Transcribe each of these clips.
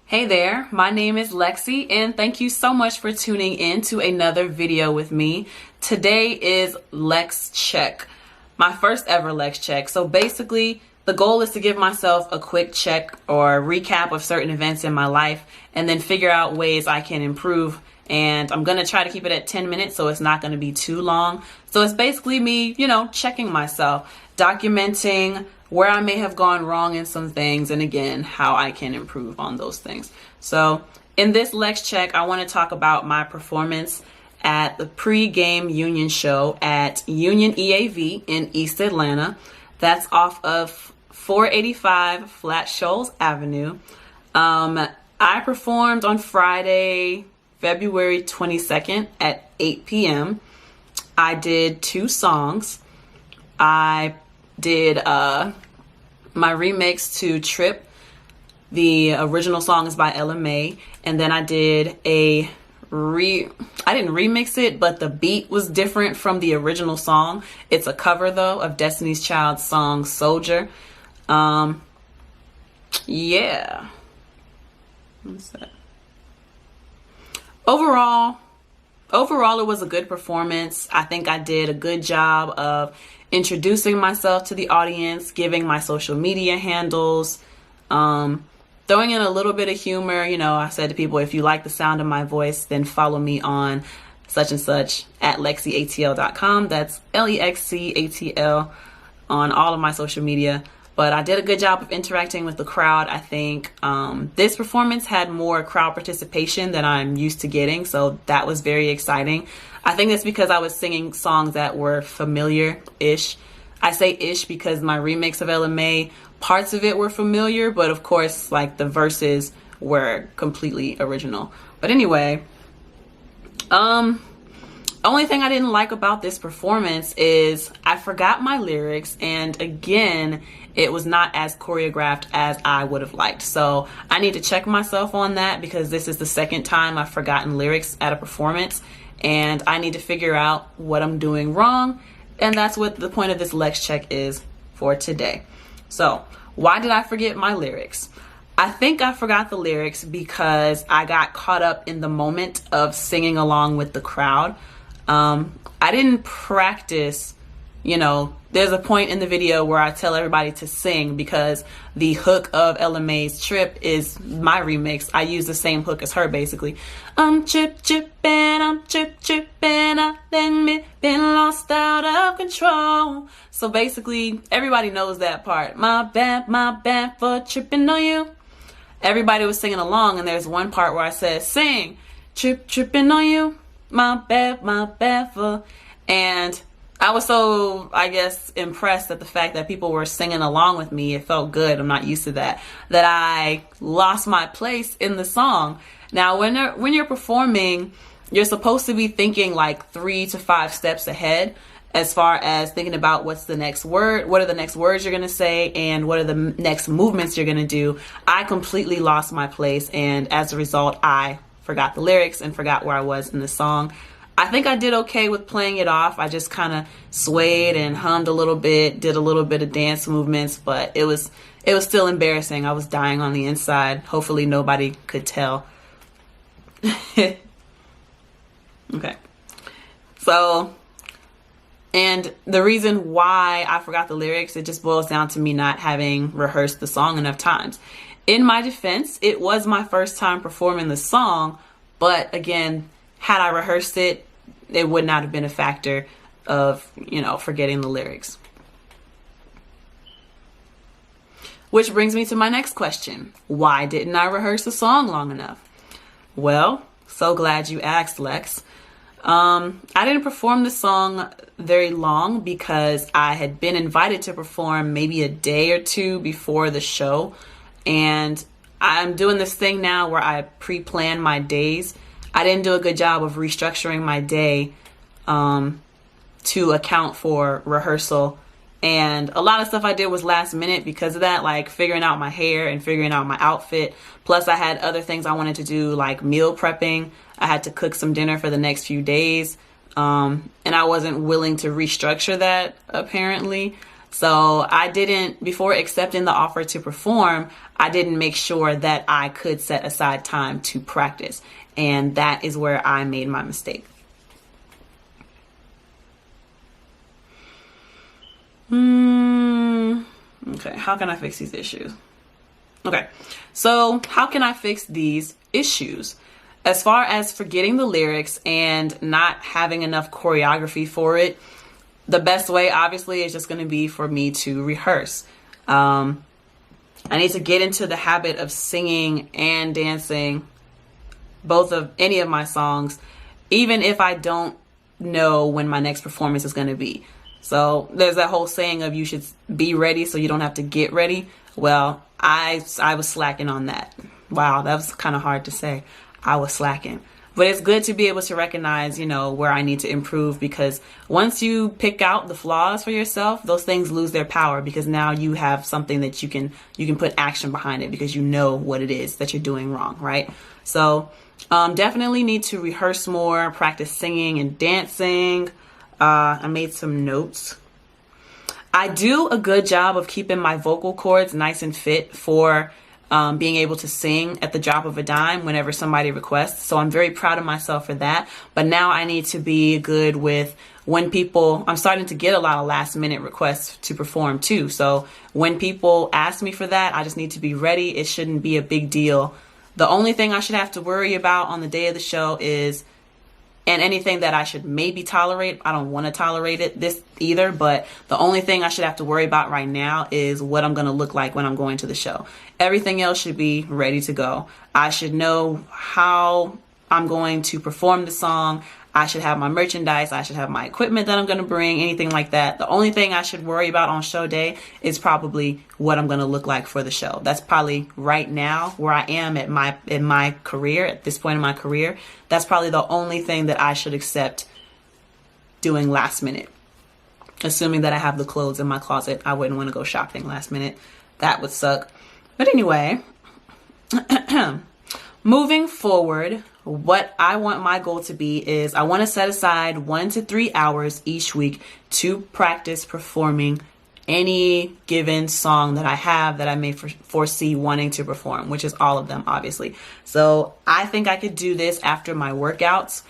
Hey there, my name is Lexi and thank you so much for tuning in to another video with me. Today is LexCheck, my first ever LexCheck. So basically the goal is to give myself a quick check or recap of certain events in my life and then figure out ways I can improve. And I'm going to try to keep it at 10 minutes so it's not going to be too long. So it's basically me, checking myself, documenting where I may have gone wrong in some things, and again, how I can improve on those things. So in this LexCheck, I want to talk about my performance at the Pregame Union show at Union EAV in East Atlanta. That's off of 485 Flat Shoals Avenue. I performed on Friday, February 22nd at 8 p.m. I did 2 songs. I did my remix to Trip. The original song is by LMA, and then I did I didn't remix it, but the beat was different from the original song. It's a cover though of Destiny's Child's song Soldier. Yeah. What's that? Overall, it was a good performance. I think I did a good job of introducing myself to the audience, giving my social media handles, throwing in a little bit of humor. I said to people, if you like the sound of my voice, then follow me on such and such at LexCatl.com. That's LexCatl on all of my social media. But I did a good job of interacting with the crowd. I think this performance had more crowd participation than I'm used to getting, so that was very exciting. I think that's because I was singing songs that were familiar-ish. I say ish because my remix of LMA, parts of it were familiar, but of course, like the verses were completely original. But anyway, only thing I didn't like about this performance is I forgot my lyrics, and again, it was not as choreographed as I would have liked. So I need to check myself on that because this is the second time I've forgotten lyrics at a performance, and I need to figure out what I'm doing wrong. And that's what the point of this LexCheck is for today. So why did I forget my lyrics? I think I forgot the lyrics because I got caught up in the moment of singing along with the crowd. I didn't practice. There's a point in the video where I tell everybody to sing because the hook of LMA's Trip is my remix. I use the same hook as her, basically. I'm trippin', I've been lost out of control. So basically, everybody knows that part. My bad for tripping on you. Everybody was singing along, and there's one part where I said, sing, tripping on you. My bad for, and I was so, I guess, impressed at the fact that people were singing along with me. It felt good. I'm not used to that I lost my place in the song. Now, when you're performing, you're supposed to be thinking like 3 to 5 steps ahead as far as thinking about what's the next word, what are the next words you're going to say, and what are the next movements you're going to do. I completely lost my place, and as a result, I forgot the lyrics and forgot where I was in the song. I think I did okay with playing it off. I just kind of swayed and hummed a little bit, did a little bit of dance movements, but it was still embarrassing. I was dying on the inside. Hopefully nobody could tell. Okay. So, and the reason why I forgot the lyrics, it just boils down to me not having rehearsed the song enough times. In my defense, it was my first time performing the song, but again, had I rehearsed it, it would not have been a factor of, forgetting the lyrics. Which brings me to my next question. Why didn't I rehearse the song long enough? Well, so glad you asked, Lex. I didn't perform the song very long because I had been invited to perform maybe a day or two before the show. And I'm doing this thing now where I pre-plan my days. I didn't do a good job of restructuring my day to account for rehearsal. And a lot of stuff I did was last minute because of that, like figuring out my hair and figuring out my outfit. Plus I had other things I wanted to do, like meal prepping. I had to cook some dinner for the next few days. And I wasn't willing to restructure that, apparently. So I didn't, before accepting the offer to perform, I didn't make sure that I could set aside time to practice. And that is where I made my mistake. Okay, how can I fix these issues? Okay, so how can I fix these issues? As far as forgetting the lyrics and not having enough choreography for it, the best way obviously is just going to be for me to rehearse. I need to get into the habit of singing and dancing both of any of my songs, even if I don't know when my next performance is going to be. So there's that whole saying of you should be ready so you don't have to get ready. Well, I was slacking on that. Wow, that was kind of hard to say. I was slacking. But it's good to be able to recognize, you know, where I need to improve, because once you pick out the flaws for yourself, those things lose their power, because now you have something that you can put action behind it, because you know what it is that you're doing wrong, right? So definitely need to rehearse more, practice singing and dancing. I made some notes. I do a good job of keeping my vocal cords nice and fit for being able to sing at the drop of a dime whenever somebody requests. So I'm very proud of myself for that. But now I need to be good with when people, I'm starting to get a lot of last minute requests to perform too. So when people ask me for that, I just need to be ready. It shouldn't be a big deal. The only thing I should have to worry about on the day of the show is, and anything that I should maybe tolerate, I don't want to tolerate this either, but the only thing I should have to worry about right now is what I'm going to look like when I'm going to the show. Everything else should be ready to go. I should know how I'm going to perform the song. I should have my merchandise. I should have my equipment that I'm going to bring, anything like that. The only thing I should worry about on show day is probably what I'm going to look like for the show. That's probably right now where I am in my career, at this point in my career. That's probably the only thing that I should accept doing last minute. Assuming that I have the clothes in my closet. I wouldn't want to go shopping last minute. That would suck. But anyway, moving forward, what I want my goal to be is I want to set aside 1 to 3 hours each week to practice performing any given song that I have that I may foresee wanting to perform, which is all of them, obviously. So I think I could do this after my workouts,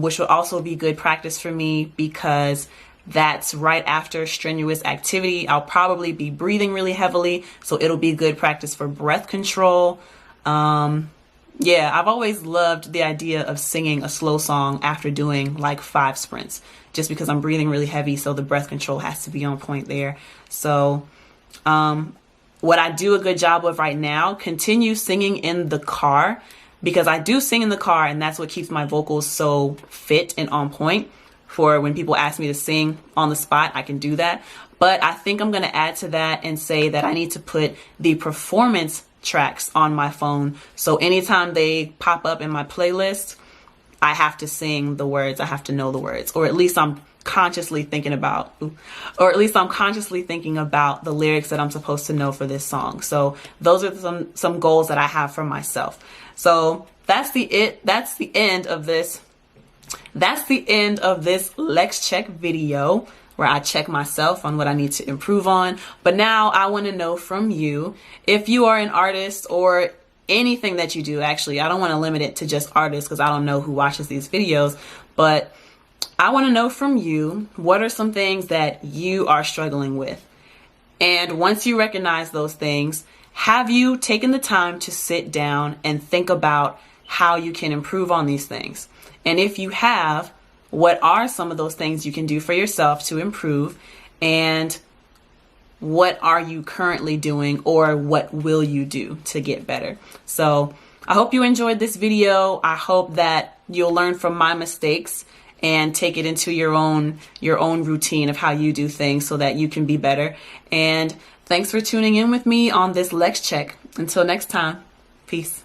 which will also be good practice for me, because that's right after strenuous activity. I'll probably be breathing really heavily, so it'll be good practice for breath control. Yeah, I've always loved the idea of singing a slow song after doing like 5 sprints, just because I'm breathing really heavy, so the breath control has to be on point there. So what I do a good job of right now, continue singing in the car, because I do sing in the car, and that's what keeps my vocals so fit and on point. For when people ask me to sing on the spot, I can do that. But I think I'm going to add to that and say that I need to put the performance tracks on my phone, so anytime they pop up in my playlist, I have to sing the words. I have to know the words, or at least I'm consciously thinking about, the lyrics that I'm supposed to know for this song. So those are some goals that I have for myself. So that's the end of this LexCheck video, where I check myself on what I need to improve on. But now I want to know from you, if you are an artist or anything that you do. Actually, I don't want to limit it to just artists, because I don't know who watches these videos, but I want to know from you, what are some things that you are struggling with? And once you recognize those things, have you taken the time to sit down and think about how you can improve on these things? And if you have, what are some of those things you can do for yourself to improve? And what are you currently doing, or what will you do to get better? So I hope you enjoyed this video. I hope that you'll learn from my mistakes and take it into your own routine of how you do things, so that you can be better. And thanks for tuning in with me on this LexCheck. Until next time, peace.